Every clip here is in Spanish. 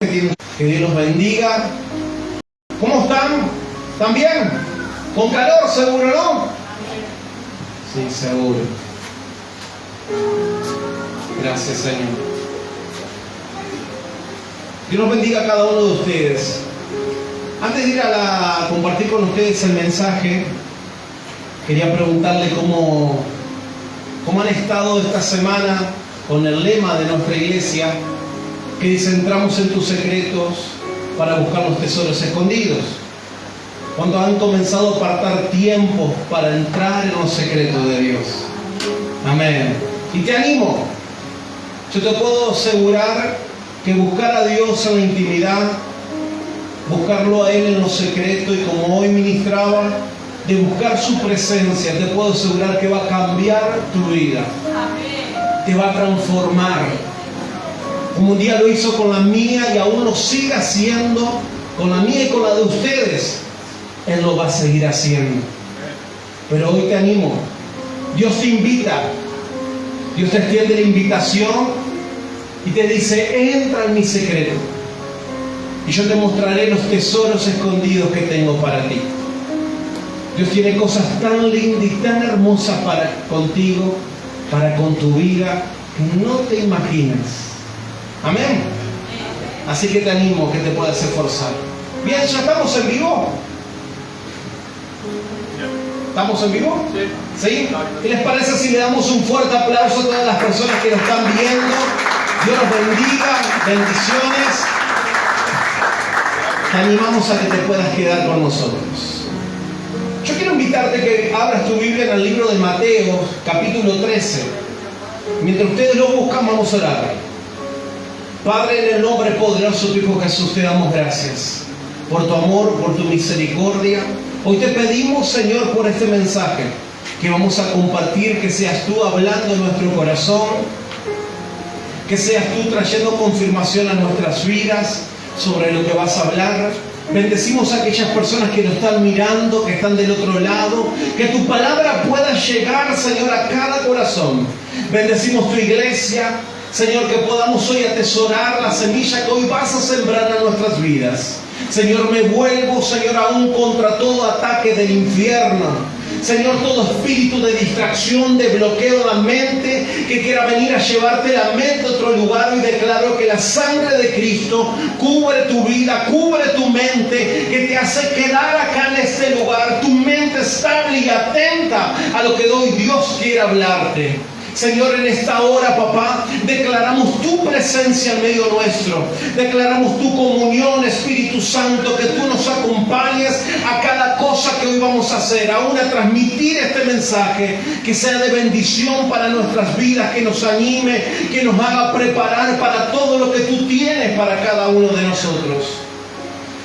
Que Dios los bendiga. ¿Cómo están? ¿Están bien? ¿Con calor seguro, no? Sí, seguro. Gracias, Señor. Dios los bendiga a cada uno de ustedes. Antes de ir a compartir con ustedes el mensaje, quería preguntarle cómo han estado esta semana con el lema de nuestra iglesia, que dice: entramos en tus secretos para buscar los tesoros escondidos. Cuando han comenzado a apartar tiempo para entrar en los secretos de Dios. Amén. Y te animo. Yo te puedo asegurar que buscar a Dios en la intimidad, buscarlo a Él en lo secreto, y como hoy ministraba, de buscar su presencia, te puedo asegurar que va a cambiar tu vida. Amén. Te va a transformar. Como un día lo hizo con la mía y aún lo sigue haciendo con la mía y con la de ustedes, Él lo va a seguir haciendo. Pero hoy te animo. Dios te invita. Dios te extiende la invitación y te dice: entra en mi secreto y yo te mostraré los tesoros escondidos que tengo para ti. Dios tiene cosas tan lindas y tan hermosas contigo, para con tu vida, que no te imaginas. Amén. Así que te animo que te puedas esforzar. Bien, ya estamos en vivo. ¿Estamos en vivo? ¿Sí? ¿Qué les parece si le damos un fuerte aplauso a todas las personas que nos están viendo? Dios los bendiga, bendiciones. Te animamos a que te puedas quedar con nosotros. Yo quiero invitarte que abras tu Biblia en el libro de Mateo, capítulo 13. Mientras ustedes lo buscan, vamos a orar. Padre, en el nombre poderoso de tu Hijo Jesús, te damos gracias por tu amor, por tu misericordia. Hoy te pedimos, Señor, por este mensaje que vamos a compartir, que seas tú hablando en nuestro corazón, que seas tú trayendo confirmación a nuestras vidas sobre lo que vas a hablar. Bendecimos a aquellas personas que nos están mirando, que están del otro lado, que tu palabra pueda llegar, Señor, a cada corazón. Bendecimos tu iglesia, Señor, que podamos hoy atesorar la semilla que hoy vas a sembrar en nuestras vidas. Señor, me vuelvo, Señor, aún contra todo ataque del infierno. Señor, todo espíritu de distracción, de bloqueo de la mente, que quiera venir a llevarte la mente a otro lugar, y declaro que la sangre de Cristo cubre tu vida, cubre tu mente, que te hace quedar acá en este lugar, tu mente estable y atenta a lo que hoy Dios quiere hablarte. Señor, en esta hora, papá, declaramos tu presencia en medio nuestro. Declaramos tu comunión, Espíritu Santo, que tú nos acompañes a cada cosa que hoy vamos a hacer, aún a transmitir este mensaje, que sea de bendición para nuestras vidas, que nos anime, que nos haga preparar para todo lo que tú tienes para cada uno de nosotros.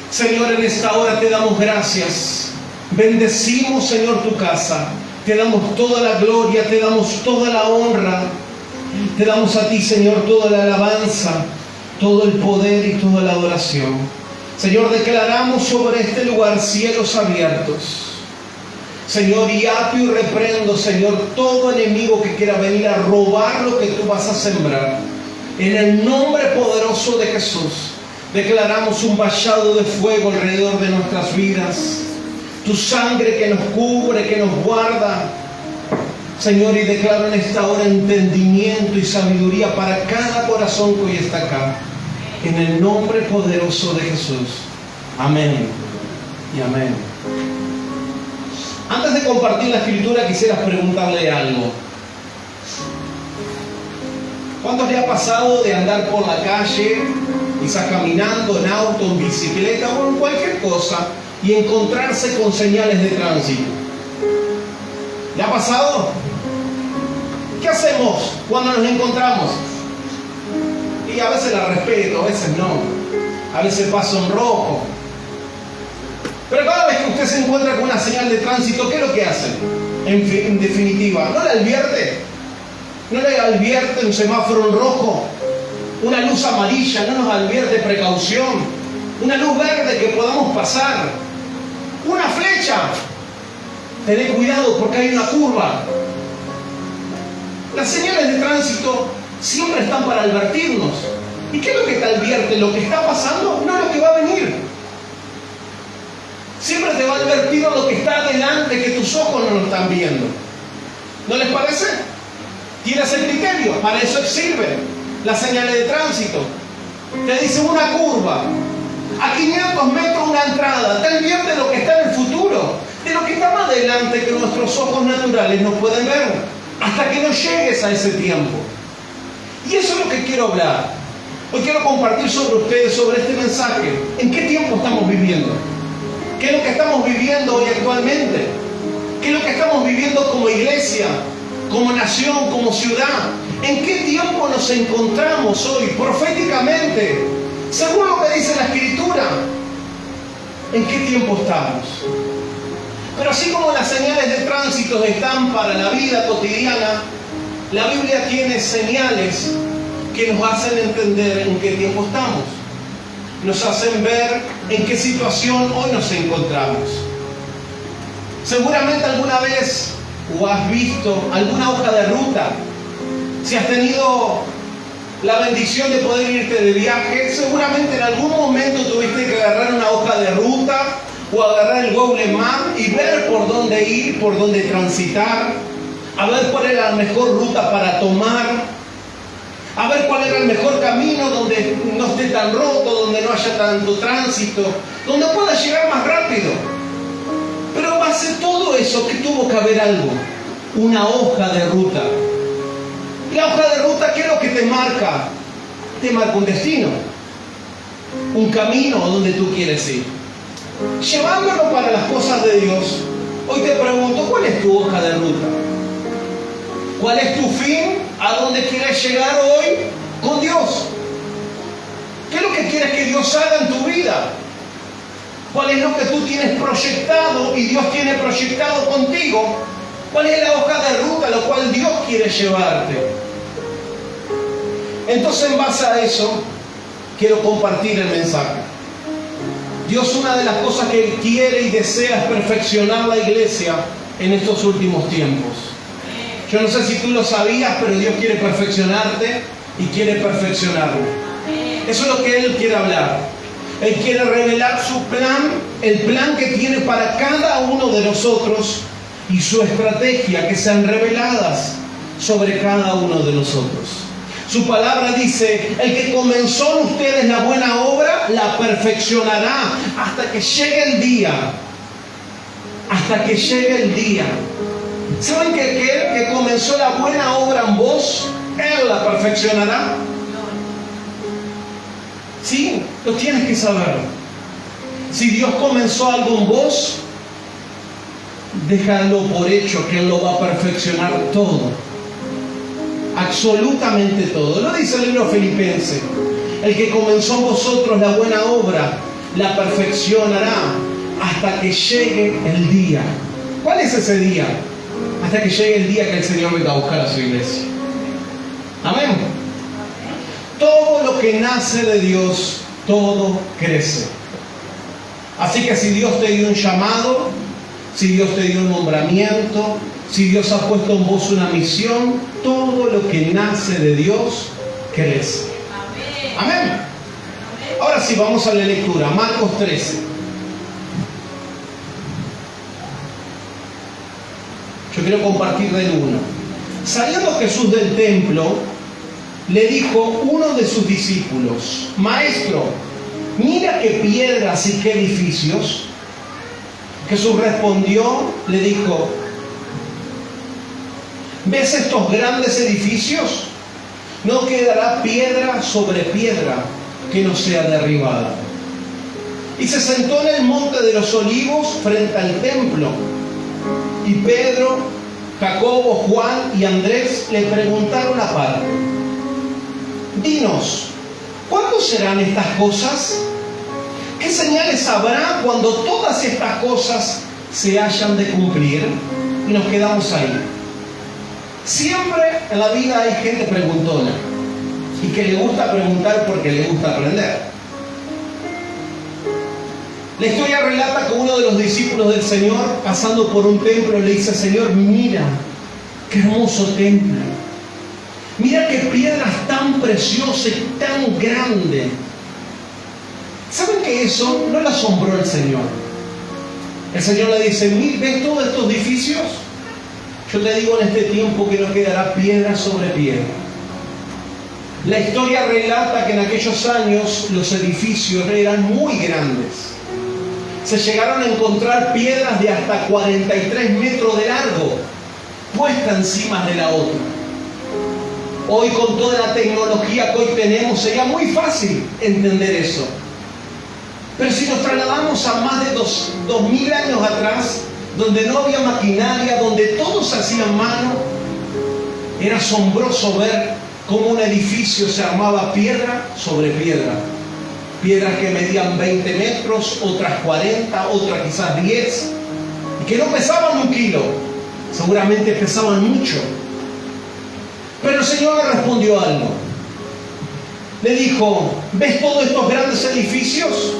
Señor, en esta hora te damos gracias. Bendecimos, Señor, tu casa. Te damos toda la gloria, te damos toda la honra. Te damos a ti, Señor, toda la alabanza, todo el poder y toda la adoración. Señor, declaramos sobre este lugar cielos abiertos. Señor, y ato y reprendo, Señor, todo enemigo que quiera venir a robar lo que tú vas a sembrar. En el nombre poderoso de Jesús, declaramos un vallado de fuego alrededor de nuestras vidas. Tu sangre que nos cubre, que nos guarda. Señor, y declaro en esta hora entendimiento y sabiduría para cada corazón que hoy está acá. En el nombre poderoso de Jesús. Amén y amén. Antes de compartir la escritura, quisiera preguntarle algo. ¿Cuántos le ha pasado de andar por la calle, quizás caminando, en auto, en bicicleta o en cualquier cosa, y encontrarse con señales de tránsito? ¿Le ha pasado? ¿Qué hacemos cuando nos encontramos? Y a veces la respeto, a veces no. A veces paso en rojo. Pero cada vez que usted se encuentra con una señal de tránsito, ¿qué es lo que hace? En definitiva, ¿no le advierte? ¿No le advierte un semáforo en rojo? Una luz amarilla, ¿no nos advierte precaución? Una luz verde que podamos pasar. Una flecha. Tened cuidado porque hay una curva. Las señales de tránsito siempre están para advertirnos. ¿Y qué es lo que te advierte? ¿Lo que está pasando? No, lo que va a venir. Siempre te va a advertir lo que está delante, que tus ojos no lo están viendo. ¿No les parece? Tienes el criterio, para eso sirve las señales de tránsito. Te dice una curva, a 500 metros una entrada, te advierte lo que está en el futuro, de lo que está más adelante que nuestros ojos naturales no pueden ver, hasta que no llegues a ese tiempo. Y eso es lo que quiero hablar. Hoy quiero compartir sobre ustedes, sobre este mensaje. ¿En qué tiempo estamos viviendo? ¿Qué es lo que estamos viviendo hoy actualmente? ¿Qué es lo que estamos viviendo como iglesia, como nación, como ciudad? ¿En qué tiempo nos encontramos hoy, proféticamente? Según lo que dice la Escritura, ¿en qué tiempo estamos? Pero así como las señales de tránsito están para la vida cotidiana, la Biblia tiene señales que nos hacen entender en qué tiempo estamos. Nos hacen ver en qué situación hoy nos encontramos. Seguramente alguna vez o has visto alguna hoja de ruta. Si has tenido la bendición de poder irte de viaje, seguramente en algún momento tuviste que agarrar una hoja de ruta o agarrar el Google Maps y ver por dónde ir, por dónde transitar, a ver cuál era la mejor ruta para tomar, a ver cuál era el mejor camino donde no esté tan roto, donde no haya tanto tránsito, donde pueda llegar más rápido. Pero base todo eso, que tuvo que haber algo, una hoja de ruta. La hoja de ruta, ¿qué es lo que te marca? Te marca un destino, un camino a donde tú quieres ir. Llevándolo para las cosas de Dios, hoy te pregunto, ¿cuál es tu hoja de ruta? ¿Cuál es tu fin? ¿A dónde quieres llegar hoy con Dios? ¿Qué es lo que quieres que Dios haga en tu vida? ¿Cuál es lo que tú tienes proyectado y Dios tiene proyectado contigo? ¿Cuál es la hoja de ruta a la cual Dios quiere llevarte? Entonces, en base a eso, quiero compartir el mensaje. Dios, una de las cosas que Él quiere y desea es perfeccionar la iglesia en estos últimos tiempos. Yo no sé si tú lo sabías, pero Dios quiere perfeccionarte y quiere perfeccionarlo. Eso es lo que Él quiere hablar. Él quiere revelar su plan, el plan que tiene para cada uno de nosotros y su estrategia, que sean reveladas sobre cada uno de nosotros. Su palabra dice, el que comenzó en ustedes la buena obra, la perfeccionará hasta que llegue el día. Hasta que llegue el día. ¿Saben que aquel que comenzó la buena obra en vos, Él la perfeccionará? Sí, lo tienes que saber. Si Dios comenzó algo en vos, déjalo por hecho que Él lo va a perfeccionar todo. Absolutamente todo. Lo dice el libro Filipenses. El que comenzó en vosotros la buena obra, la perfeccionará hasta que llegue el día. ¿Cuál es ese día? Hasta que llegue el día que el Señor venga a buscar a su iglesia. Amén. Todo lo que nace de Dios, todo crece. Así que si Dios te dio un llamado, si Dios te dio un nombramiento, si Dios ha puesto en vos una misión, todo lo que nace de Dios crece. Amén. Amén. Ahora sí, vamos a la lectura. Marcos 13. Yo quiero compartir del 1. Saliendo Jesús del templo, le dijo uno de sus discípulos: Maestro, mira qué piedras y qué edificios. Jesús respondió, le dijo: ¿ves estos grandes edificios? No quedará piedra sobre piedra que no sea derribada. Y se sentó en el monte de los olivos frente al templo. Y Pedro, Jacobo, Juan y Andrés le preguntaron aparte: Dinos, ¿cuándo serán estas cosas? ¿Qué señales habrá cuando todas estas cosas se hayan de cumplir? Y nos quedamos ahí. Siempre en la vida hay gente preguntona y que le gusta preguntar porque le gusta aprender. La historia relata que uno de los discípulos del Señor, pasando por un templo, le dice: Señor, mira qué hermoso templo. Mira qué piedras tan preciosa y tan grande. ¿Saben que eso no le asombró al Señor? El Señor le dice, ¿ves todos estos edificios? Yo te digo en este tiempo que no quedará piedra sobre piedra. La historia relata que en aquellos años los edificios eran muy grandes. Se llegaron a encontrar piedras de hasta 43 metros de largo, puestas encima de la otra. Hoy, con toda la tecnología que hoy tenemos, sería muy fácil entender eso. Pero si nos trasladamos a más de 2000 años atrás, donde no había maquinaria, donde todo se hacía a mano, era asombroso ver cómo un edificio se armaba piedra sobre piedra. Piedras que medían 20 metros, otras 40, otras quizás 10, y que no pesaban 1 kilo, seguramente pesaban mucho. Pero el Señor le respondió algo. Le dijo, ¿ves todos estos grandes edificios?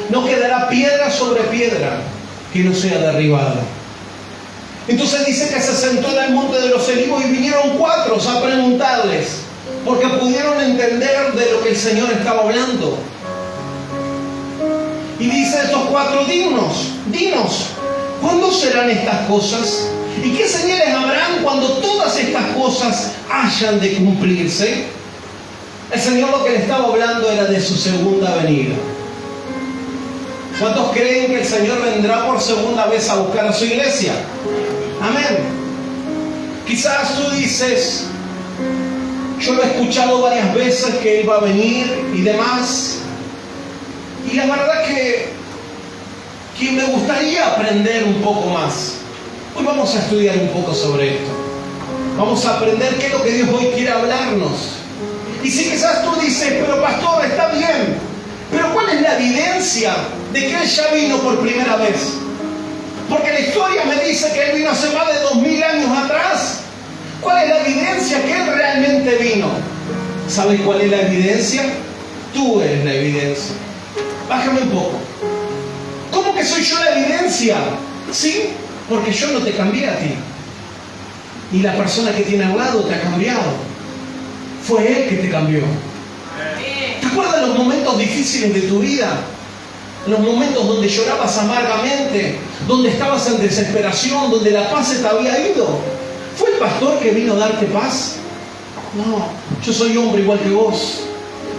No quedará piedra sobre piedra que no sea derribada. Entonces dice que se sentó en el monte de los olivos y vinieron 4 a preguntarles, porque pudieron entender de lo que el Señor estaba hablando. Y dice a estos 4, dinos, ¿cuándo serán estas cosas? ¿Y qué señales habrán cuando todas estas cosas hayan de cumplirse? El Señor lo que le estaba hablando era de su segunda venida. ¿Cuántos creen que el Señor vendrá por segunda vez a buscar a su iglesia? Amén. Quizás tú dices, yo lo he escuchado varias veces que Él va a venir y demás. Y la verdad que me gustaría aprender un poco más. Hoy vamos a estudiar un poco sobre esto. Vamos a aprender qué es lo que Dios hoy quiere hablarnos. Y si quizás tú dices, pero pastor, está bien, pero ¿cuál es la evidencia de que Él ya vino por primera vez? Porque la historia me dice que Él vino hace más de 2000 años atrás. ¿Cuál es la evidencia que Él realmente vino? ¿Sabes cuál es la evidencia? Tú eres la evidencia. Bájame un poco. ¿Cómo que soy yo la evidencia? Sí, porque yo no te cambié a ti. Ni la persona que tiene al lado te ha cambiado. Fue Él que te cambió. ¿Te acuerdas los momentos difíciles de tu vida? Los momentos donde llorabas amargamente, donde estabas en desesperación, donde la paz se te había ido. ¿Fue el pastor que vino a darte paz? No, yo soy hombre igual que vos.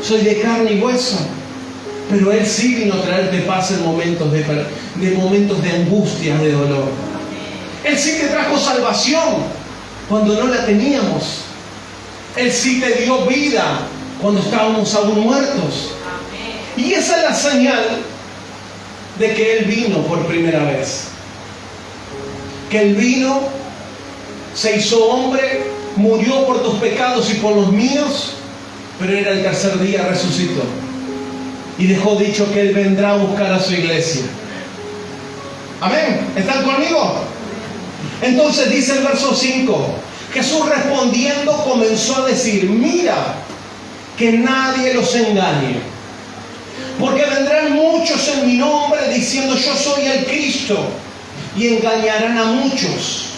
Soy de carne y hueso. Pero Él sí vino a traerte paz en momentos de angustia, de dolor. Él sí te trajo salvación cuando no la teníamos. Él sí te dio vida cuando estábamos aún muertos. Y esa es la señal de que Él vino por primera vez. Que Él vino, se hizo hombre, murió por tus pecados y por los míos, pero era el tercer día resucitó. Y dejó dicho que Él vendrá a buscar a su iglesia. Amén. ¿Están conmigo? Entonces dice el verso 5. Jesús respondiendo comenzó a decir, mira, que nadie los engañe. Porque vendrán muchos en mi nombre diciendo yo soy el Cristo y engañarán a muchos.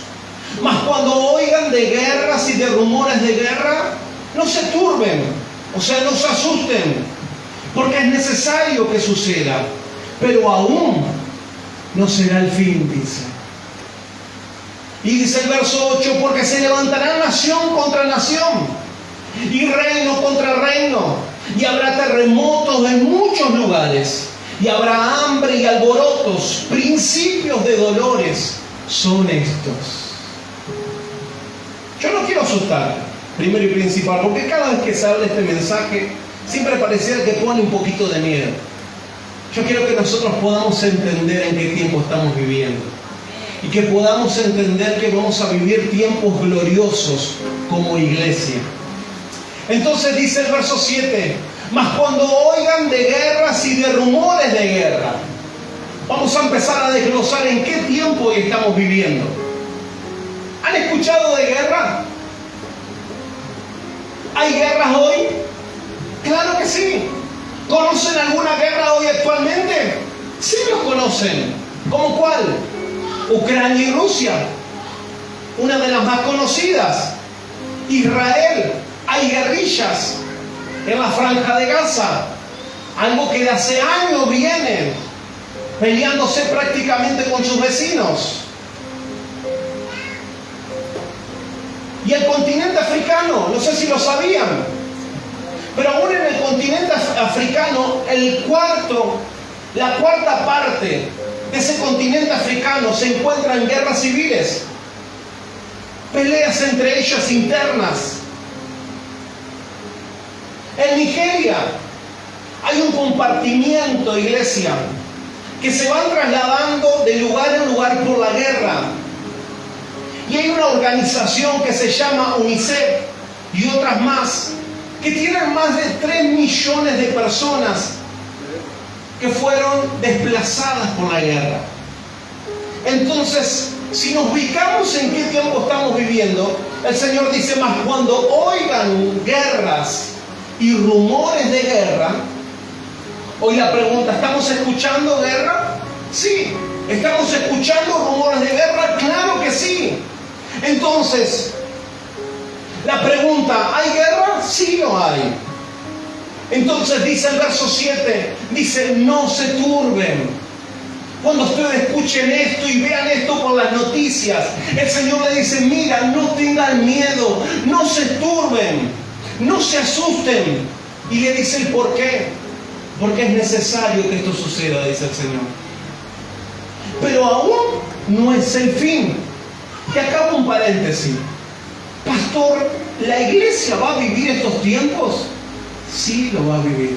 Mas cuando oigan de guerras y de rumores de guerra, no se turben, o sea, no se asusten. Porque es necesario que suceda, pero aún no será el fin, dice. Y dice el verso 8, porque se levantará nación contra nación, y reino contra reino, y habrá terremotos en muchos lugares, y habrá hambre y alborotos, principios de dolores son estos. Yo no quiero asustar, primero y principal, porque cada vez que se habla este mensaje, siempre pareciera que pone un poquito de miedo. Yo quiero que nosotros podamos entender en qué tiempo estamos viviendo. Y que podamos entender que vamos a vivir tiempos gloriosos como iglesia. Entonces dice el verso 7. Mas cuando oigan de guerras y de rumores de guerra. Vamos a empezar a desglosar en qué tiempo hoy estamos viviendo. ¿Han escuchado de guerra? ¿Hay guerras hoy? Claro que sí. ¿Conocen alguna guerra hoy actualmente? Sí los conocen. ¿Cómo cuál? Ucrania y Rusia. Una de las más conocidas. Israel Hay guerrillas en la Franja de Gaza, algo que de hace años vienen peleándose prácticamente con sus vecinos. Y el continente africano, no sé si lo sabían, pero aún en el continente africano, la cuarta parte de ese continente africano se encuentra en guerras civiles, peleas entre ellas internas. En Nigeria hay un compartimiento, iglesia, que se van trasladando de lugar en lugar por la guerra. Y hay una organización que se llama UNICEF y otras más, que tienen más de 3 millones de personas que fueron desplazadas por la guerra. Entonces, si nos ubicamos en qué tiempo estamos viviendo, el Señor dice más, cuando oigan guerras y rumores de guerra, hoy la pregunta, ¿estamos escuchando guerra? Sí. ¿Estamos escuchando rumores de guerra? Claro que sí. Entonces, la pregunta, ¿hay guerra? Sí o hay. Entonces dice el verso 7, dice, no se turben. Cuando ustedes escuchen esto y vean esto por las noticias, el Señor le dice, mira, no tengan miedo, no se turben, no se asusten. Y le dice el por qué. Porque es necesario que esto suceda, dice el Señor. Pero aún no es el fin. Y acá un paréntesis. Pastor, ¿la iglesia va a vivir estos tiempos? Sí, lo va a vivir.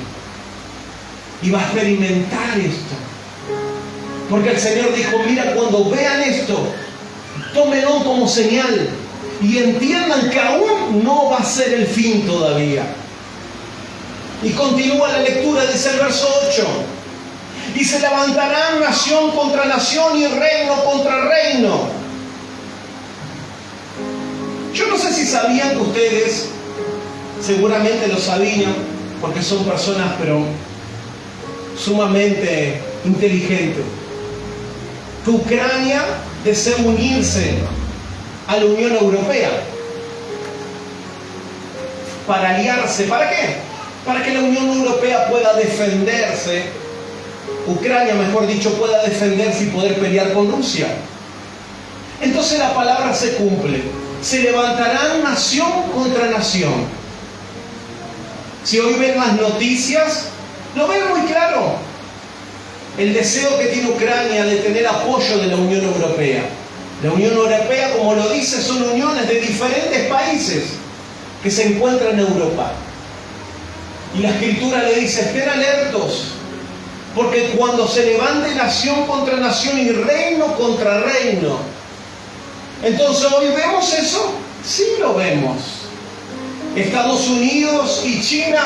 Y va a experimentar esto. Porque el Señor dijo, mira, cuando vean esto, tómenlo como señal y entiendan que aún no va a ser el fin todavía. Y continúa la lectura, dice el verso 8. Y se levantarán nación contra nación y reino contra reino. Yo no sé si sabían que ustedes, seguramente lo sabían, porque son personas pero sumamente inteligentes, que Ucrania desea unirse a la Unión Europea para aliarse. ¿Para qué? Para que la Unión Europea pueda defenderse, Ucrania, mejor dicho, pueda defenderse y poder pelear con Rusia. Entonces la palabra se cumple. Se levantarán nación contra nación. Si hoy ven las noticias, lo ven muy claro. El deseo que tiene Ucrania de tener apoyo de la Unión Europea. La Unión Europea, como lo dice, son uniones de diferentes países que se encuentran en Europa. Y la Escritura le dice, estén alertos, porque cuando se levante nación contra nación y reino contra reino. Entonces, ¿hoy vemos eso? Sí lo vemos. Estados Unidos y China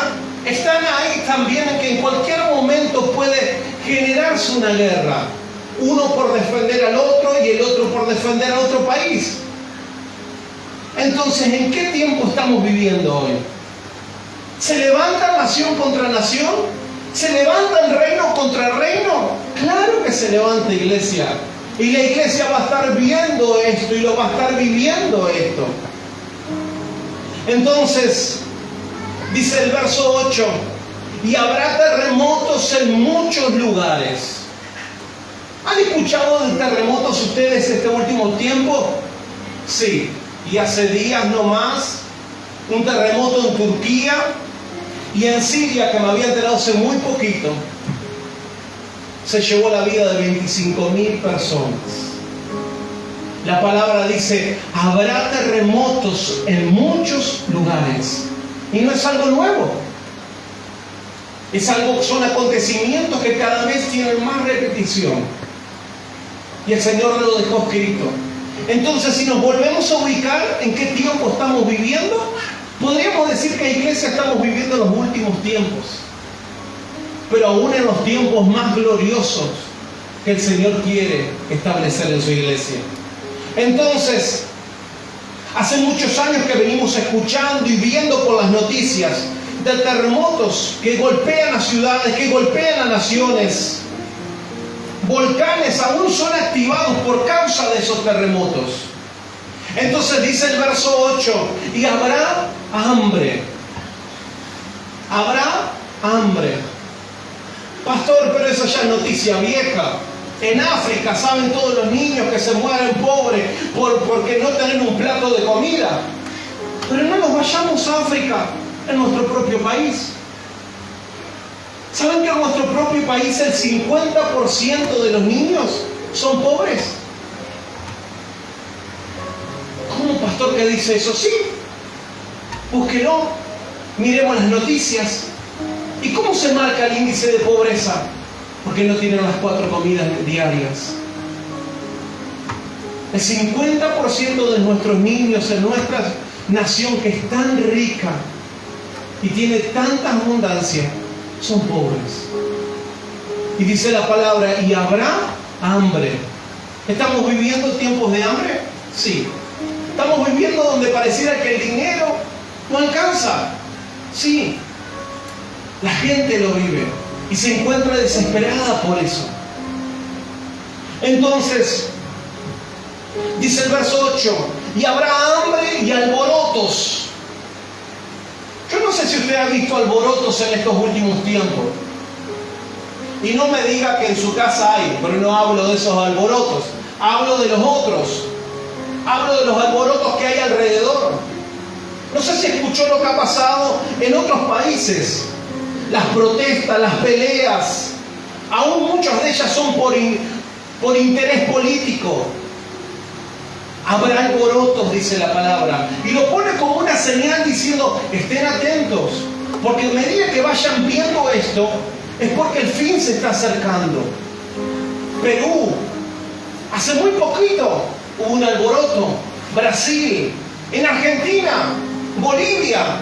están ahí también, en que en cualquier momento puede generarse una guerra. Uno por defender al otro y el otro por defender a otro país. Entonces, ¿en qué tiempo estamos viviendo hoy? ¿Se levanta nación contra nación? ¿Se levantan reino contra reino? Claro que se levanta, iglesia. Y la iglesia va a estar viendo esto y lo va a estar viviendo esto. Entonces, dice el verso 8, y habrá terremotos en muchos lugares. ¿Han escuchado de terremotos ustedes este último tiempo? Sí. Y hace días nomás, un terremoto en Turquía y en Siria, que me había enterado hace muy poquito, se llevó la vida de 25.000 personas. La palabra dice, habrá terremotos en muchos lugares. Y no es algo nuevo. Son acontecimientos que cada vez tienen más repetición. Y el Señor lo dejó escrito. Entonces, si nos volvemos a ubicar en qué tiempo estamos viviendo, podríamos decir que en iglesia estamos viviendo los últimos tiempos. Pero aún en los tiempos más gloriosos que el Señor quiere establecer en su iglesia. Entonces, hace muchos años que venimos escuchando y viendo por las noticias de terremotos que golpean a ciudades, que golpean a naciones. Volcanes aún son activados por causa de esos terremotos. Entonces dice el verso 8, y habrá hambre. Habrá hambre. Pastor, pero eso ya es noticia vieja. En África saben todos los niños que se mueren pobres porque no tienen un plato de comida. Pero no nos vayamos a África, en nuestro propio país. ¿Saben que en nuestro propio país el 50% de los niños son pobres? ¿Cómo, pastor, que dice eso? Sí, búsquelo, miremos las noticias. ¿Y cómo se marca el índice de pobreza? Porque no tienen las 4 comidas diarias. El 50% de nuestros niños en nuestra nación, que es tan rica y tiene tanta abundancia, son pobres. Y dice la palabra, y habrá hambre. ¿Estamos viviendo tiempos de hambre? Sí. ¿Estamos viviendo donde pareciera que el dinero no alcanza? Sí. La gente lo vive y se encuentra desesperada por eso. Entonces, dice el verso 8, y habrá hambre y alborotos. Yo no sé si usted ha visto alborotos en estos últimos tiempos. Y no me diga que en su casa hay, pero no hablo de esos alborotos. Hablo de los otros. Hablo de los alborotos que hay alrededor. No sé si escuchó lo que ha pasado en otros países. Las protestas, las peleas, aún muchas de ellas son por interés político. Habrá alborotos, dice la palabra, y lo pone como una señal diciendo, estén atentos, porque a medida que vayan viendo esto, es porque el fin se está acercando. Perú, hace muy poquito hubo un alboroto. Brasil, en Argentina, Bolivia,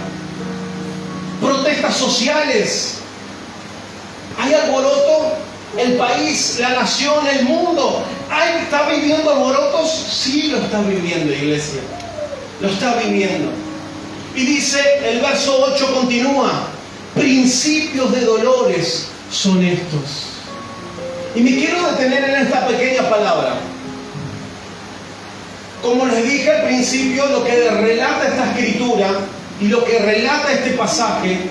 protestas sociales. ¿Hay alboroto? El país, la nación, el mundo, ¿está viviendo alborotos? Sí, lo está viviendo, iglesia. Lo está viviendo. Y dice, el verso 8 continúa, principios de dolores son estos. Y me quiero detener en esta pequeña palabra. Como les dije al principio, lo que relata esta escritura y lo que relata este pasaje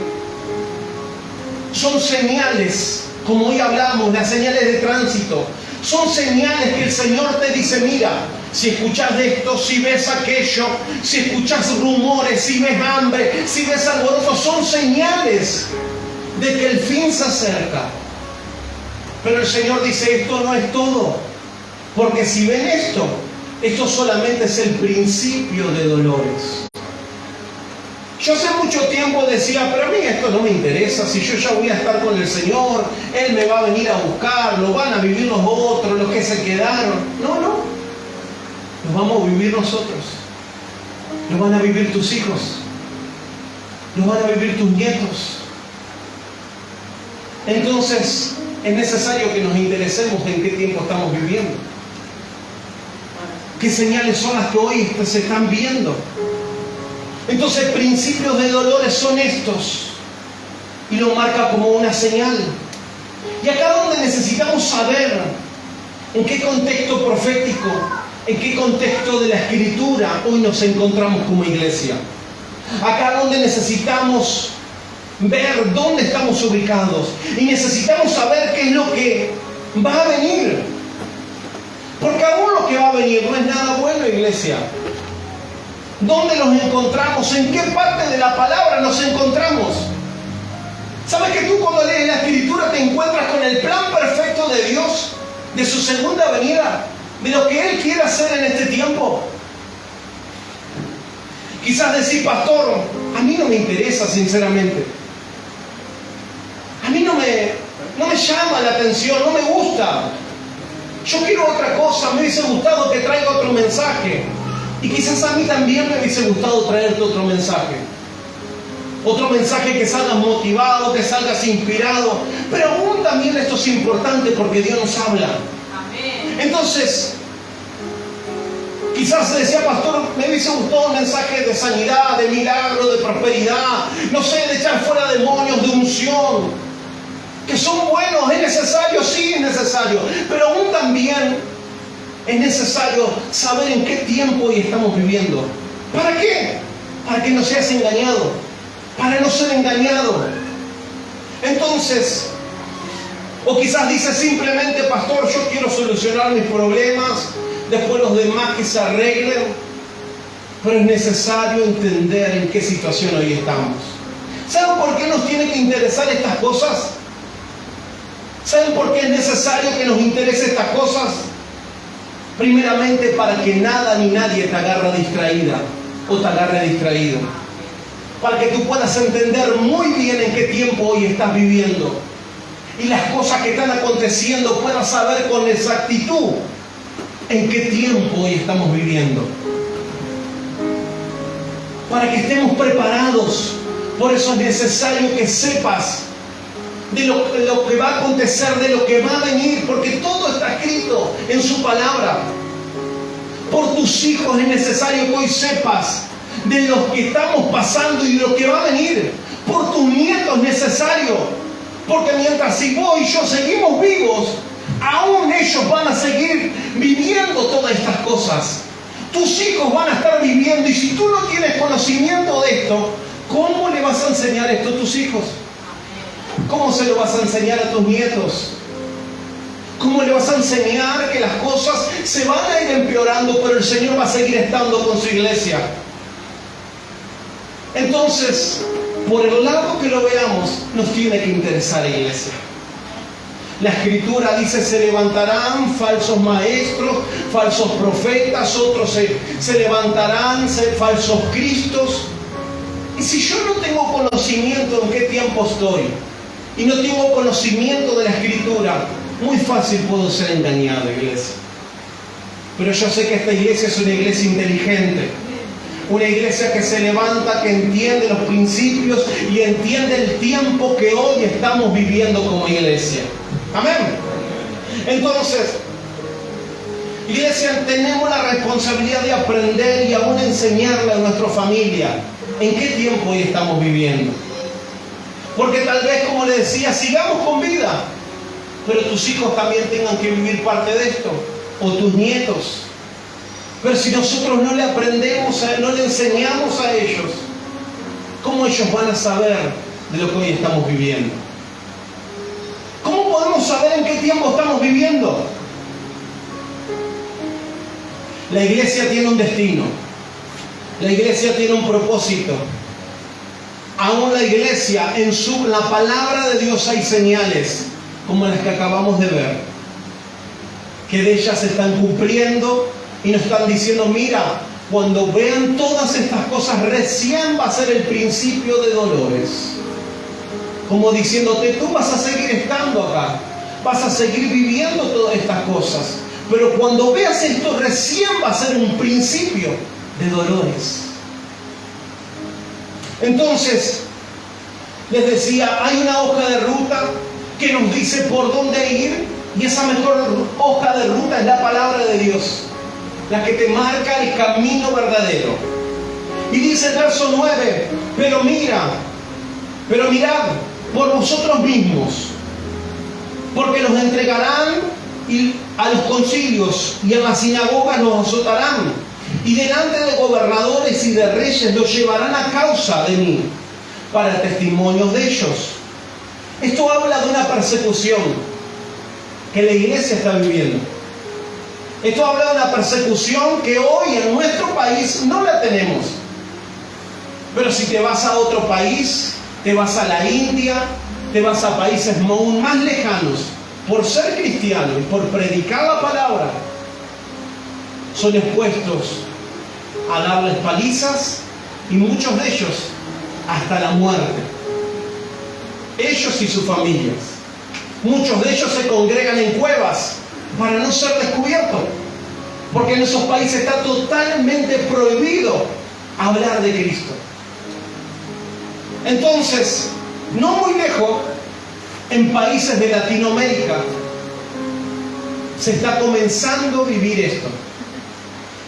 son señales, como hoy hablamos, las señales de tránsito. Son señales que el Señor te dice, mira, si escuchas de esto, si ves aquello, si escuchas rumores, si ves hambre, si ves alboroto, son señales de que el fin se acerca. Pero el Señor dice, esto no es todo, porque si ven esto, esto solamente es el principio de dolores. Yo hace mucho tiempo decía, pero a mí esto no me interesa, si yo ya voy a estar con el Señor, Él me va a venir a buscar, lo van a vivir los otros, los que se quedaron. No, los vamos a vivir nosotros, lo van a vivir tus hijos, lo van a vivir tus nietos. Entonces, es necesario que nos interesemos en qué tiempo estamos viviendo. ¿Qué señales son las que hoy se están viendo? Entonces, principios de dolores son estos. Y lo marca como una señal. Y acá donde necesitamos saber en qué contexto profético, en qué contexto de la Escritura hoy nos encontramos como iglesia. Acá donde necesitamos ver dónde estamos ubicados. Y necesitamos saber qué es lo que va a venir. Porque aún lo que va a venir no es nada bueno, iglesia. ¿Dónde nos encontramos? ¿En qué parte de la palabra nos encontramos? ¿Sabes que tú cuando lees la Escritura te encuentras con el plan perfecto de Dios, de su segunda venida, de lo que Él quiere hacer en este tiempo? Quizás decir, pastor, a mí no me interesa sinceramente. A mí no me llama la atención, no me gusta. Yo quiero otra cosa, me hubiese gustado que traiga otro mensaje. Y quizás a mí también me hubiese gustado traerte otro mensaje. Otro mensaje que salgas motivado, que salgas inspirado. Pero aún también esto es importante porque Dios nos habla. Amén. Entonces, quizás decía, pastor, me hubiese gustado un mensaje de sanidad, de milagro, de prosperidad. No sé, de echar fuera demonios, de unción. Que son buenos, es necesario, sí es necesario. Pero aún también es necesario saber en qué tiempo hoy estamos viviendo. ¿Para qué? para que no seas engañado, para no ser engañado. Entonces, o quizás dices simplemente, pastor, yo quiero solucionar mis problemas, después los demás que se arreglen. Pero es necesario entender en qué situación hoy estamos. ¿Saben por qué nos tienen que interesar estas cosas? ¿Saben por qué es necesario que nos interese estas cosas? Primeramente para que nada ni nadie te agarre distraída o te agarre distraído. Para que tú puedas entender muy bien en qué tiempo hoy estás viviendo. Y las cosas que están aconteciendo puedas saber con exactitud en qué tiempo hoy estamos viviendo. Para que estemos preparados. Por eso es necesario que sepas de lo que va a acontecer, de lo que va a venir, porque todo está escrito en su palabra. Por tus hijos es necesario que hoy sepas de lo que estamos pasando y de lo que va a venir. Por tus nietos es necesario, porque mientras si vos y yo seguimos vivos, aún ellos van a seguir viviendo todas estas cosas. Tus hijos van a estar viviendo, y si tú no tienes conocimiento de esto, ¿cómo le vas a enseñar esto a tus hijos? ¿Cómo se lo vas a enseñar a tus nietos? ¿Cómo le vas a enseñar que las cosas se van a ir empeorando, pero el Señor va a seguir estando con su iglesia? Entonces, por el lado que lo veamos, nos tiene que interesar, iglesia. La Escritura dice, se levantarán falsos maestros, falsos profetas, otros se levantarán falsos cristos. Y si yo no tengo conocimiento en qué tiempo estoy, y no tengo conocimiento de la Escritura, muy fácil puedo ser engañado, iglesia. Pero yo sé que esta iglesia es una iglesia inteligente, una iglesia que se levanta, que entiende los principios y entiende el tiempo que hoy estamos viviendo como iglesia. Amén. Entonces, iglesia, tenemos la responsabilidad de aprender y aún enseñarle a nuestra familia en qué tiempo hoy estamos viviendo. Porque tal vez, como le decía, sigamos con vida, pero tus hijos también tengan que vivir parte de esto, o tus nietos. Pero si nosotros no le aprendemos, no le enseñamos a ellos, ¿cómo ellos van a saber de lo que hoy estamos viviendo? ¿Cómo podemos saber en qué tiempo estamos viviendo? La iglesia tiene un destino. La iglesia tiene un propósito. Aún la iglesia, en la palabra de Dios hay señales, como las que acabamos de ver, que de ellas se están cumpliendo y nos están diciendo, mira, cuando vean todas estas cosas, recién va a ser el principio de dolores. Como diciéndote, tú vas a seguir estando acá, vas a seguir viviendo todas estas cosas, pero cuando veas esto, recién va a ser un principio de dolores. Entonces, les decía, hay una hoja de ruta que nos dice por dónde ir, y esa mejor hoja de ruta es la palabra de Dios, la que te marca el camino verdadero. Y dice el verso 9, pero mirad por vosotros mismos, porque los entregarán a los concilios, y en las sinagogas los azotarán, y delante de gobernadores y de reyes los llevarán a causa de mí, para testimonios de ellos. Esto habla de una persecución que la iglesia está viviendo. Esto habla de una persecución que hoy en nuestro país no la tenemos. Pero si te vas a otro país, te vas a la India, te vas a países aún más lejanos, por ser cristiano y por predicar la palabra, son expuestos a darles palizas, y muchos de ellos hasta la muerte. Ellos y sus familias. Muchos de ellos se congregan en cuevas para no ser descubiertos, porque en esos países está totalmente prohibido hablar de Cristo. Entonces, no muy lejos, en países de Latinoamérica, se está comenzando a vivir esto.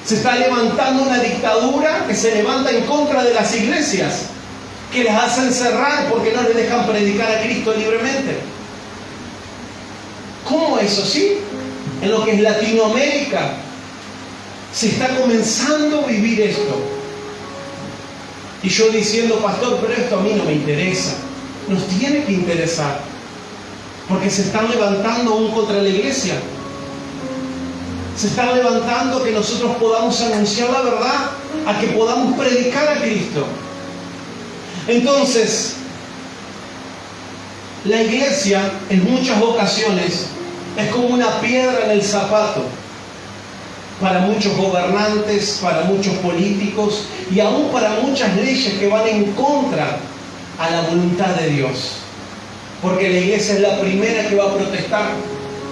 Se está levantando una dictadura que se levanta en contra de las iglesias, que les hacen cerrar porque no les dejan predicar a Cristo libremente. ¿Cómo eso? Sí, en lo que es Latinoamérica se está comenzando a vivir esto. Y yo diciendo, pastor, pero esto a mí no me interesa. Nos tiene que interesar, porque se están levantando aún contra la iglesia. Se están levantando que nosotros podamos anunciar la verdad, a que podamos predicar a Cristo. Entonces, la iglesia en muchas ocasiones es como una piedra en el zapato para muchos gobernantes, para muchos políticos y aún para muchas leyes que van en contra a la voluntad de Dios. Porque la iglesia es la primera que va a protestar,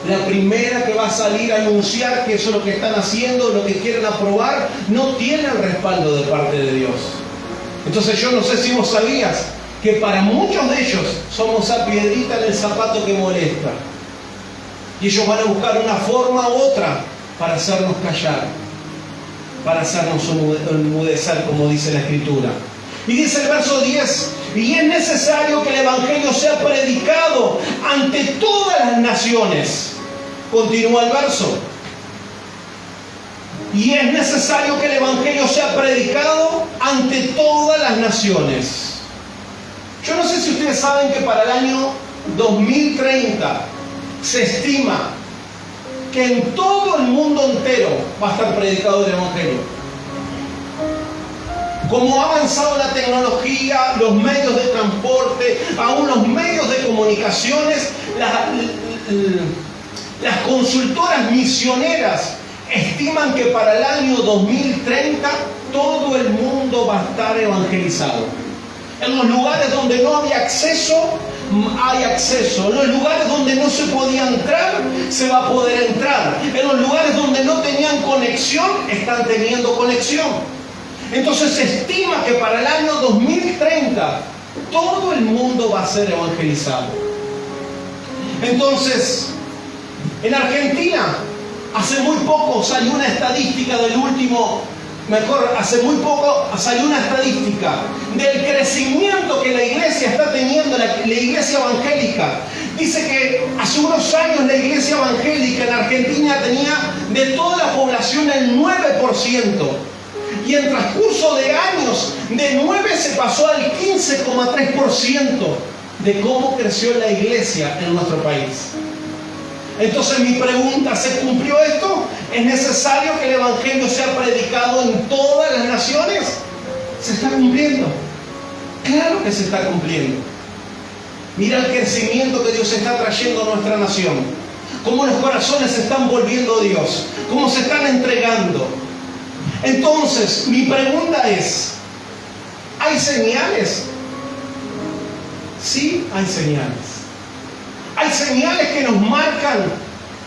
la primera que va a salir a anunciar que eso es lo que están haciendo, lo que quieren aprobar, no tiene el respaldo de parte de Dios. Entonces yo no sé si vos sabías que para muchos de ellos somos esa piedrita en el zapato que molesta. Y ellos van a buscar una forma u otra para hacernos callar, para hacernos enmudecer, como dice la Escritura. Y dice el verso 10, y es necesario que el Evangelio sea predicado ante todas las naciones. Continúa el verso. Y es necesario que el Evangelio sea predicado ante todas las naciones. Yo no sé si ustedes saben que para el año 2030 se estima que en todo el mundo entero va a estar predicado el Evangelio. Como ha avanzado la tecnología, los medios de transporte, aún los medios de comunicaciones, las consultoras misioneras estiman que para el año 2030 todo el mundo va a estar evangelizado. En los lugares donde no había acceso, hay acceso. En los lugares donde no se podía entrar, se va a poder entrar. En los lugares donde no tenían conexión, están teniendo conexión. Entonces se estima que para el año 2030 todo el mundo va a ser evangelizado. Entonces, en Argentina, hace muy poco salió una estadística hace muy poco salió una estadística del crecimiento que la iglesia está teniendo, la iglesia evangélica. Dice que hace unos años la iglesia evangélica en Argentina tenía de toda la población el 9%. Y en transcurso de años, de 9 se pasó al 15,3% de cómo creció la iglesia en nuestro país. Entonces mi pregunta, ¿se cumplió esto? ¿Es necesario que el Evangelio sea predicado en todas las naciones? ¿Se está cumpliendo? Claro que se está cumpliendo. Mira el crecimiento que Dios está trayendo a nuestra nación. Cómo los corazones se están volviendo a Dios. Cómo se están entregando. Entonces, mi pregunta es, ¿hay señales? Sí, hay señales. ¿Hay señales que nos marcan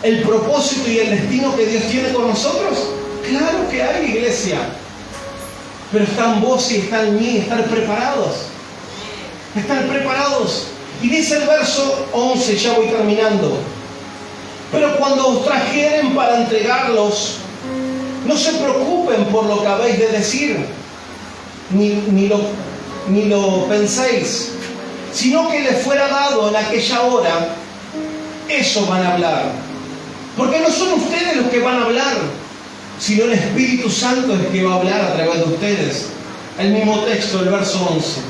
el propósito y el destino que Dios tiene con nosotros? Claro que hay, iglesia. Pero está en vos y está en mí, estar preparados. Estar preparados. Y dice el verso 11, ya voy terminando. Pero cuando os trajeren para entregarlos, no se preocupen por lo que habéis de decir, ni lo penséis, sino que les fuera dado en aquella hora, eso van a hablar. Porque no son ustedes los que van a hablar, sino el Espíritu Santo es el que va a hablar a través de ustedes. El mismo texto, el verso 11.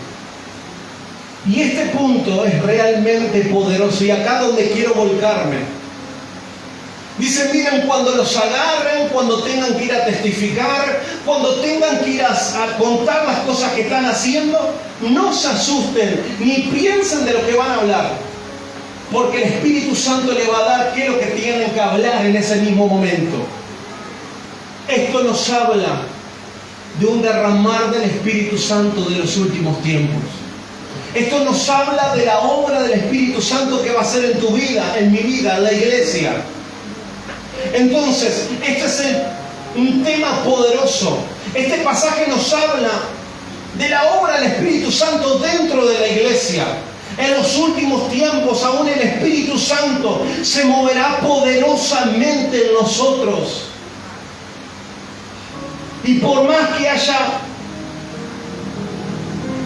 Y este punto es realmente poderoso, y acá donde quiero volcarme. Dice, miren, cuando los agarren, cuando tengan que ir a testificar, cuando tengan que ir a contar las cosas que están haciendo, no se asusten, ni piensen de lo que van a hablar. Porque el Espíritu Santo le va a dar qué es lo que tienen que hablar en ese mismo momento. Esto nos habla de un derramar del Espíritu Santo de los últimos tiempos. Esto nos habla de la obra del Espíritu Santo que va a hacer en tu vida, en mi vida, en la iglesia. Entonces, este es un tema poderoso. Este pasaje nos habla de la obra del Espíritu Santo dentro de la iglesia. En los últimos tiempos, aún el Espíritu Santo se moverá poderosamente en nosotros. Y por más que haya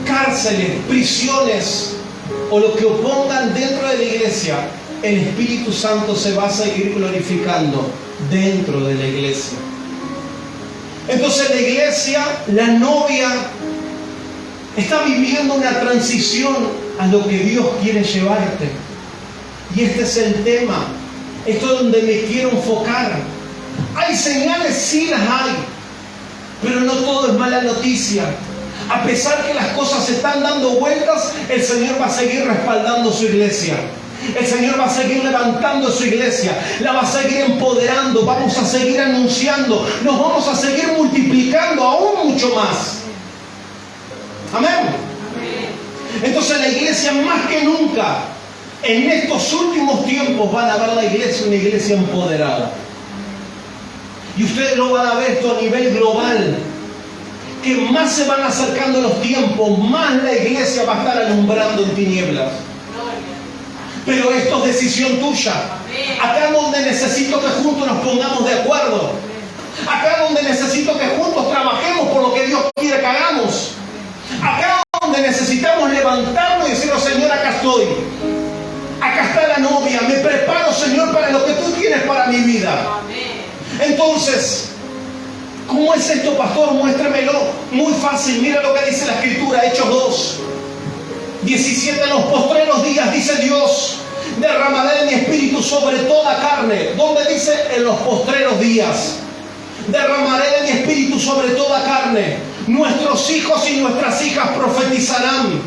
cárceles, prisiones o lo que opongan dentro de la iglesia, el Espíritu Santo se va a seguir glorificando dentro de la iglesia. Entonces la iglesia, la novia Está viviendo una transición a lo que Dios quiere llevarte. Y este es el tema. Esto es donde me quiero enfocar. Hay señales, sí las hay, pero no todo es mala noticia. A pesar que las cosas se están dando vueltas, el Señor va a seguir respaldando su iglesia. El Señor va a seguir levantando su iglesia, la va a seguir empoderando, vamos a seguir anunciando, nos vamos a seguir multiplicando aún mucho más. Amén. Entonces la iglesia más que nunca, en estos últimos tiempos van a ver la iglesia una iglesia empoderada. Y ustedes lo van a ver esto a nivel global. Que más se van acercando los tiempos, más la iglesia va a estar alumbrando en tinieblas. Pero esto es decisión tuya. Acá donde necesito que juntos nos pongamos de acuerdo. Acá donde necesito que juntos trabajemos por lo que Dios quiere que hagamos. Acá donde necesitamos levantarnos y decir, oh, Señor, acá estoy. Acá está la novia. Me preparo, Señor, para lo que tú tienes para mi vida. Entonces, ¿cómo es esto, pastor? Muéstremelo. Muy fácil. Mira lo que dice la Escritura, Hechos 2. 17, en los postreros días, dice Dios, derramaré de mi espíritu sobre toda carne. ¿Dónde dice? En los postreros días. Derramaré de mi espíritu sobre toda carne. Nuestros hijos y nuestras hijas profetizarán.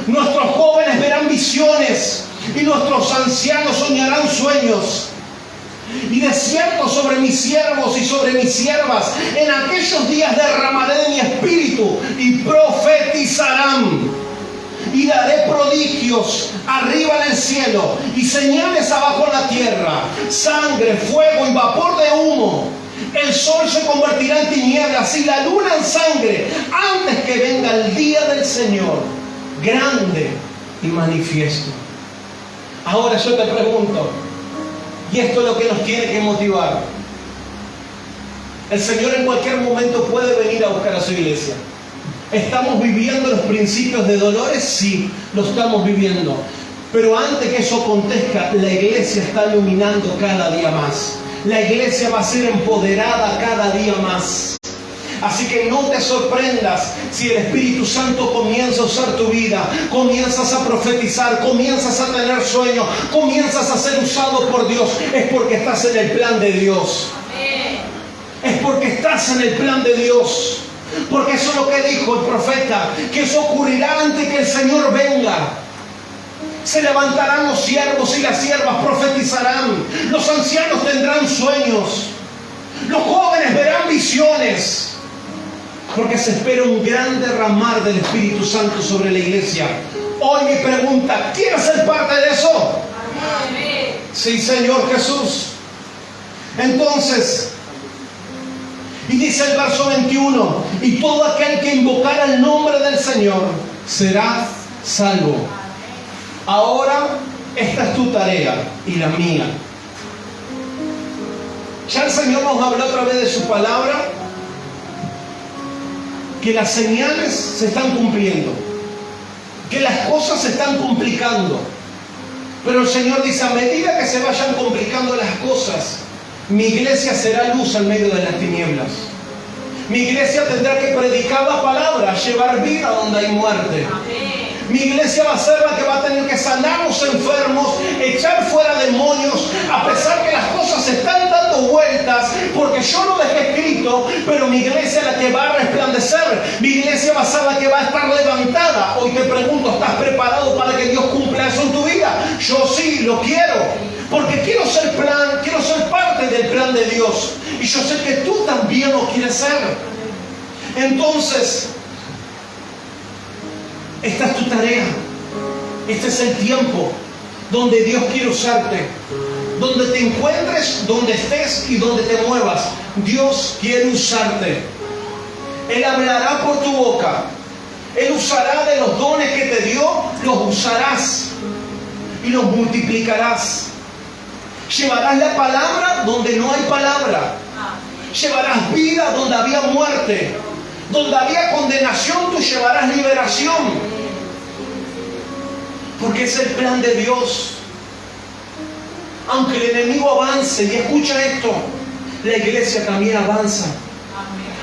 Nuestros jóvenes verán visiones. Y nuestros ancianos soñarán sueños. Y de cierto sobre mis siervos y sobre mis siervas, en aquellos días derramaré de mi espíritu y profetizarán. Y daré prodigios arriba en el cielo y señales abajo en la tierra, sangre, fuego y vapor de humo. El sol se convertirá en tinieblas y la luna en sangre antes que venga el día del Señor, grande y manifiesto. Ahora yo te pregunto, y esto es lo que nos tiene que motivar. El Señor en cualquier momento puede venir a buscar a su iglesia. ¿Estamos viviendo los principios de dolores? Sí, lo estamos viviendo. Pero antes que eso acontezca, la iglesia está iluminando cada día más. La iglesia va a ser empoderada cada día más. Así que no te sorprendas si el Espíritu Santo comienza a usar tu vida, comienzas a profetizar, comienzas a tener sueños, comienzas a ser usado por Dios. Es porque estás en el plan de Dios. Es porque estás en el plan de Dios. Porque eso es lo que dijo el profeta, que eso ocurrirá antes que el Señor venga. Se levantarán los siervos y las siervas profetizarán. Los ancianos tendrán sueños. Los jóvenes verán visiones. Porque se espera un gran derramar del Espíritu Santo sobre la iglesia. Hoy mi pregunta, ¿quieres ser parte de eso? Amén. Sí, Señor Jesús. Entonces, y dice el verso 21, y todo aquel que invocara el nombre del Señor será salvo. Ahora, esta es tu tarea y la mía. Ya el Señor nos habló a través de su palabra que las señales se están cumpliendo, que las cosas se están complicando. Pero el Señor dice, a medida que se vayan complicando las cosas, mi iglesia será luz en medio de las tinieblas. Mi iglesia tendrá que predicar la palabra, llevar vida donde hay muerte. Amén. Mi iglesia va a ser la que va a tener que sanar a los enfermos, echar fuera demonios, a pesar que las cosas se están dando vueltas, porque yo lo dejé escrito, pero mi iglesia es la que va a resplandecer. Mi iglesia va a ser la que va a estar levantada. Hoy te pregunto, ¿estás preparado para que Dios cumpla eso en tu vida? Yo sí, lo quiero. Porque quiero ser parte del plan de Dios. Y yo sé que tú también lo quieres ser. Entonces, esta es tu tarea. Este es el tiempo donde Dios quiere usarte. Donde te encuentres, donde estés y donde te muevas, Dios quiere usarte. Él hablará por tu boca. Él usará de los dones que te dio, los usarás y los multiplicarás. Llevarás la palabra donde no hay palabra. Llevarás vida donde había muerte. Donde había condenación, tú llevarás liberación. Porque es el plan de Dios. Aunque el enemigo avance, y escucha esto, la iglesia también avanza.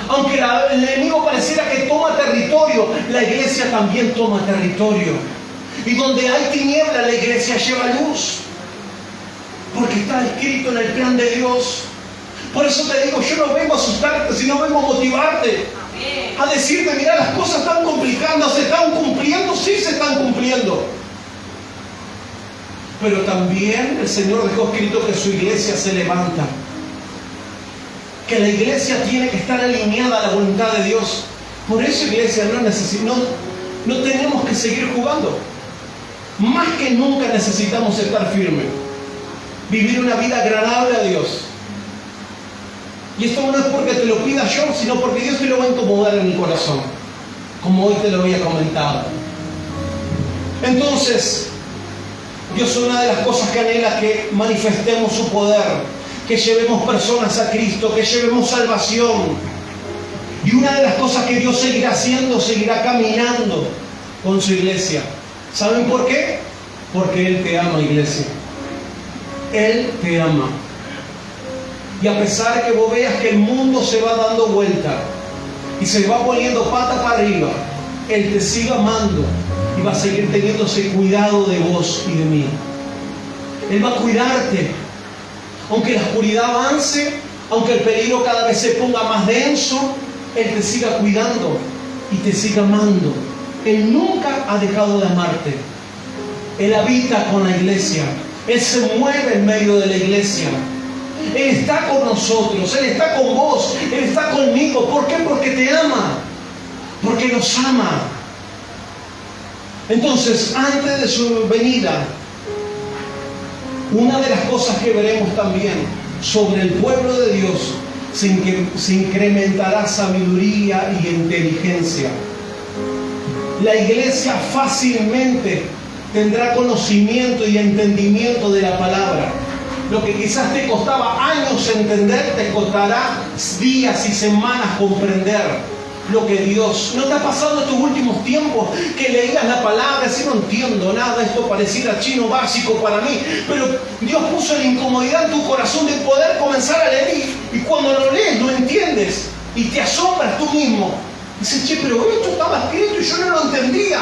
Aunque el enemigo pareciera que toma territorio, la iglesia también toma territorio. Y donde hay tiniebla, la iglesia lleva luz. Porque está escrito en el plan de Dios. Por eso te digo, yo no vengo a asustarte, sino vengo a motivarte. A decirte, mira, las cosas están complicando, se están cumpliendo, sí se están cumpliendo. Pero también el Señor dejó escrito que su iglesia se levanta. Que la iglesia tiene que estar alineada a la voluntad de Dios. Por eso, iglesia, no tenemos que seguir jugando. Más que nunca necesitamos estar firmes. Vivir una vida agradable a Dios. Y esto no es porque te lo pida yo, sino porque Dios te lo va a incomodar en el corazón, como hoy te lo había comentado. Entonces, Dios, una de las cosas que anhela que manifestemos su poder, que llevemos personas a Cristo, que llevemos salvación. Y una de las cosas que Dios seguirá haciendo, seguirá caminando con su iglesia. ¿Saben por qué? Porque Él te ama, iglesia. Él te ama. Y a pesar de que vos veas que el mundo se va dando vuelta y se va poniendo pata para arriba, Él te sigue amando y va a seguir teniendo ese cuidado de vos y de mí. Él va a cuidarte. Aunque la oscuridad avance, aunque el peligro cada vez se ponga más denso, Él te siga cuidando y te siga amando. Él nunca ha dejado de amarte. Él habita con la iglesia. Él se mueve en medio de la iglesia. Él está con nosotros, Él está con vos, Él está conmigo. ¿Por qué? Porque te ama, porque nos ama. Entonces, antes de su venida, una de las cosas que veremos también sobre el pueblo de Dios, se incrementará sabiduría y inteligencia. La iglesia fácilmente tendrá conocimiento y entendimiento de la palabra. Lo que quizás te costaba años entender, te costará días y semanas comprender lo que Dios... ¿No te ha pasado en tus últimos tiempos que leías la palabra y decías, no entiendo nada, esto pareciera chino básico para mí? Pero Dios puso la incomodidad en tu corazón de poder comenzar a leer y cuando lo lees lo entiendes y te asombras tú mismo. Dices, che, pero esto estaba escrito y yo no lo entendía.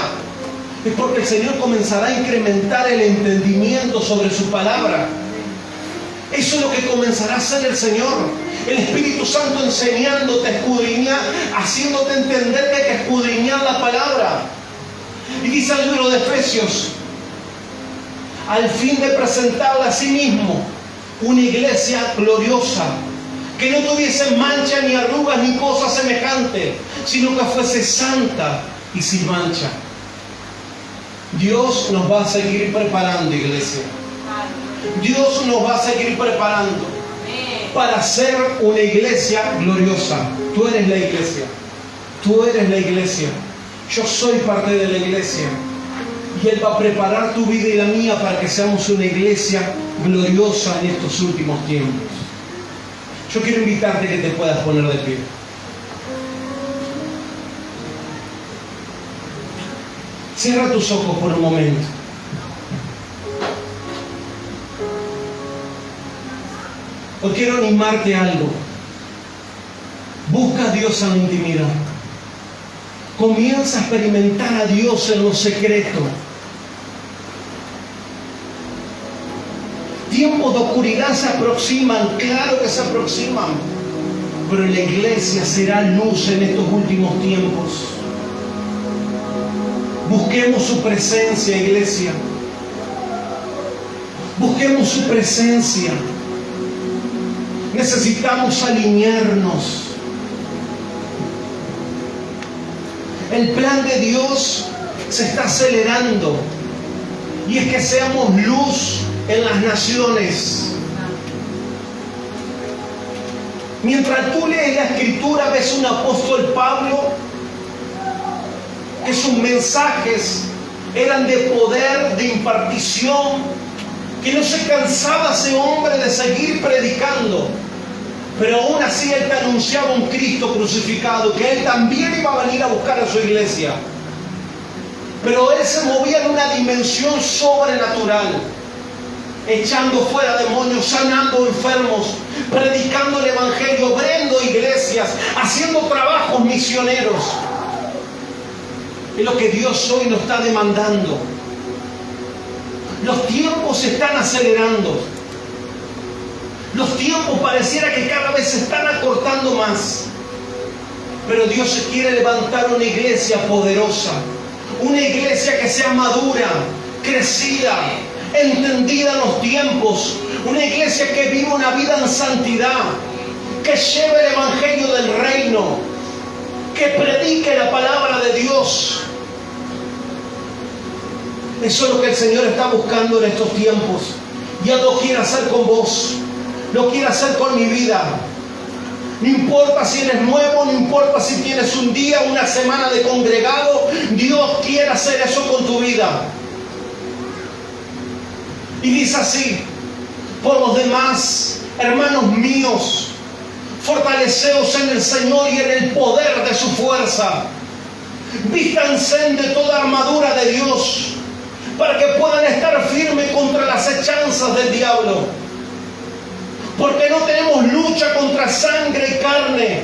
Es porque el Señor comenzará a incrementar el entendimiento sobre su palabra. Eso es lo que comenzará a hacer el Señor. El Espíritu Santo enseñándote a escudriñar, haciéndote entender que hay que escudriñar la palabra. Y dice el libro de Efesios, al fin de presentarla a sí mismo, una iglesia gloriosa, que no tuviese mancha ni arrugas ni cosa semejante, sino que fuese santa y sin mancha. Dios nos va a seguir preparando, iglesia. Dios nos va a seguir preparando para ser una iglesia gloriosa. Tú eres la iglesia. Tú eres la iglesia. Yo soy parte de la iglesia. Y Él va a preparar tu vida y la mía para que seamos una iglesia gloriosa en estos últimos tiempos. Yo quiero invitarte a que te puedas poner de pie. Cierra tus ojos por un momento. Hoy quiero animarte a algo. Busca a Dios en la intimidad. Comienza a experimentar a Dios en lo secreto. Tiempos de oscuridad se aproximan, claro que se aproximan, pero la iglesia será luz en estos últimos tiempos. Busquemos su presencia, iglesia. Busquemos su presencia. Necesitamos alinearnos. El plan de Dios se está acelerando y es que seamos luz en las naciones. Mientras tú lees la Escritura, ves un apóstol Pablo que sus mensajes eran de poder, de impartición, que no se cansaba ese hombre de seguir predicando. Pero aún así Él te anunciaba un Cristo crucificado, que Él también iba a venir a buscar a su iglesia. Pero Él se movía en una dimensión sobrenatural, echando fuera demonios, sanando enfermos, predicando el Evangelio, abriendo iglesias, iglesias, haciendo trabajos misioneros. Es lo que Dios hoy nos está demandando. Los tiempos se están acelerando. Los tiempos pareciera que cada vez se están acortando más. Pero Dios se quiere levantar una iglesia poderosa. Una iglesia que sea madura, crecida, entendida en los tiempos. Una iglesia que viva una vida en santidad. Que lleve el evangelio del reino. Que predique la palabra de Dios. Eso es lo que el Señor está buscando en estos tiempos. Y Él lo quiere hacer con vos. Lo quiere hacer con mi vida. No importa si eres nuevo, no importa si tienes un día, una semana de congregado. Dios quiere hacer eso con tu vida. Y dice así: por los demás, hermanos míos, fortaleceos en el Señor y en el poder de su fuerza. Vístanse de toda armadura de Dios, para que puedan estar firmes contra las hechanzas del diablo. Porque no tenemos lucha contra sangre y carne,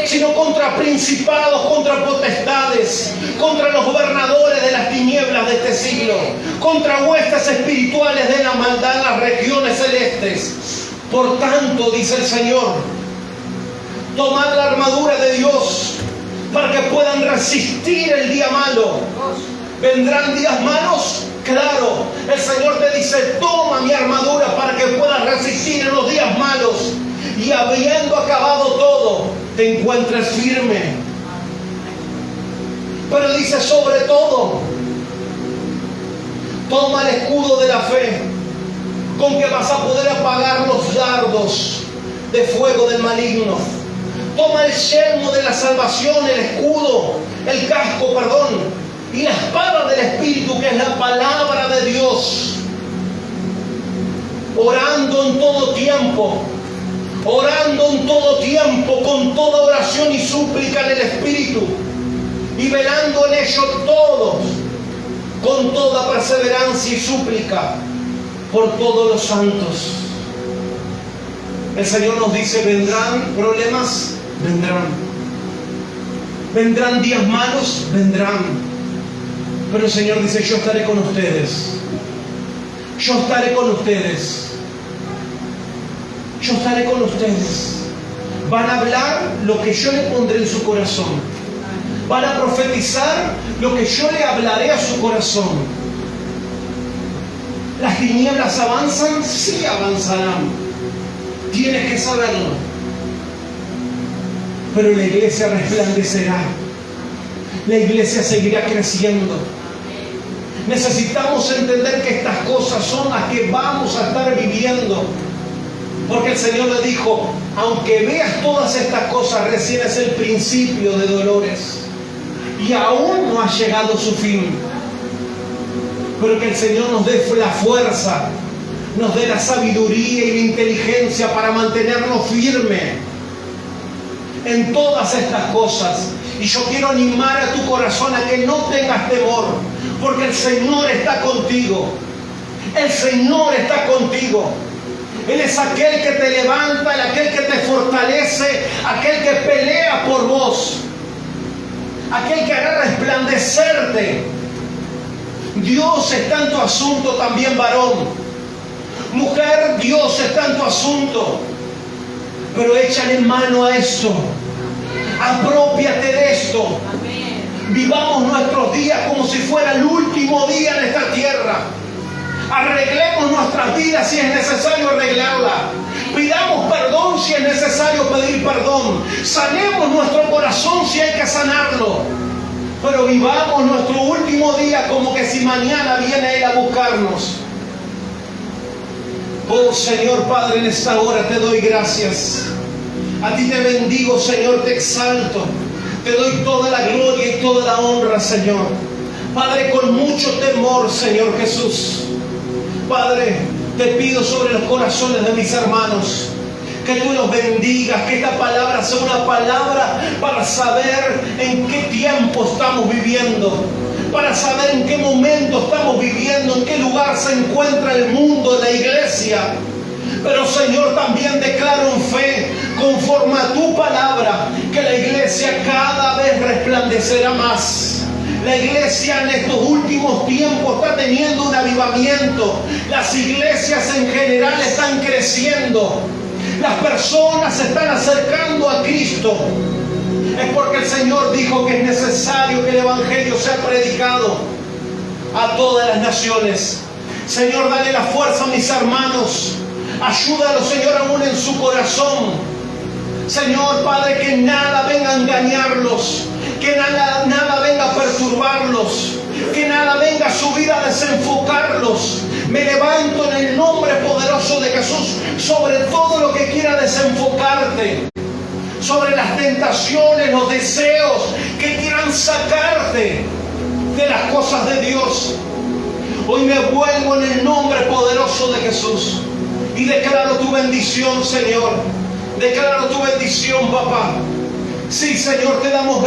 sino contra principados, contra potestades, contra los gobernadores de las tinieblas de este siglo, contra huestes espirituales de la maldad en las regiones celestes. Por tanto, dice el Señor, tomad la armadura de Dios para que puedan resistir el día malo. ¿Vendrán días malos? Claro, el Señor te dice: toma mi armadura para que puedas resistir en los días malos. Y habiendo acabado todo, te encuentres firme. Pero dice: sobre todo, toma el escudo de la fe, con que vas a poder apagar los dardos de fuego del maligno. Toma el yelmo de la salvación, el escudo, el casco, y la espada del Espíritu, que es la palabra de Dios. Orando en todo tiempo, con toda oración y súplica en el Espíritu, y velando en ello todos, con toda perseverancia y súplica, por todos los santos. El Señor nos dice: vendrán problemas, vendrán días malos, vendrán. Pero el Señor dice: yo estaré con ustedes. Yo estaré con ustedes. Yo estaré con ustedes. Van a hablar lo que yo le pondré en su corazón. Van a profetizar lo que yo le hablaré a su corazón. ¿Las tinieblas avanzan? Sí, avanzarán. Tienes que saberlo. Pero la iglesia resplandecerá. La iglesia seguirá creciendo. Necesitamos entender que estas cosas son las que vamos a estar viviendo. Porque el Señor le dijo: aunque veas todas estas cosas, recién es el principio de dolores. Y aún no ha llegado su fin. Pero que el Señor nos dé la fuerza, nos dé la sabiduría y la inteligencia para mantenernos firmes en todas estas cosas. Y yo quiero animar a tu corazón a que no tengas temor, porque el Señor está contigo. El Señor está contigo. Él es aquel que te levanta, aquel que te fortalece, aquel que pelea por vos, aquel que hará resplandecerte. Dios está en tu asunto también, varón. Mujer, Dios está en tu asunto. Pero échale mano a esto. Aprópiate de esto. Vivamos nuestros días como si fuera el último día en esta tierra. Arreglemos nuestras vidas si es necesario arreglarla. Pidamos perdón si es necesario pedir perdón. Sanemos nuestro corazón si hay que sanarlo. Pero vivamos nuestro último día como que si mañana viene Él a buscarnos. Oh Señor Padre, en esta hora te doy gracias. A ti te bendigo, Señor, te exalto. Te doy toda la gloria y toda la honra, Señor. Padre, con mucho temor, Señor Jesús. Padre, te pido sobre los corazones de mis hermanos que tú los bendigas, que esta palabra sea una palabra para saber en qué tiempo estamos viviendo, para saber en qué momento estamos viviendo, en qué lugar se encuentra el mundo, la iglesia. Pero Señor, también declaro en fe conforme a tu palabra, que la iglesia cada vez resplandecerá más. La iglesia en estos últimos tiempos está teniendo un avivamiento. Las iglesias en general están creciendo. Las personas se están acercando a Cristo. Es porque el Señor dijo que es necesario que el Evangelio sea predicado a todas las naciones. Señor, dale la fuerza a mis hermanos. Ayúdalo, Señor, aún en su corazón. Señor, Padre, que nada venga a engañarlos, que nada venga a perturbarlos, que nada venga a subir a desenfocarlos. Me levanto en el nombre poderoso de Jesús sobre todo lo que quiera desenfocarte, sobre las tentaciones, los deseos que quieran sacarte de las cosas de Dios. Hoy me vuelvo en el nombre poderoso de Jesús y declaro tu bendición, Señor. Declaro tu bendición, papá. Sí, Señor, te damos gracias.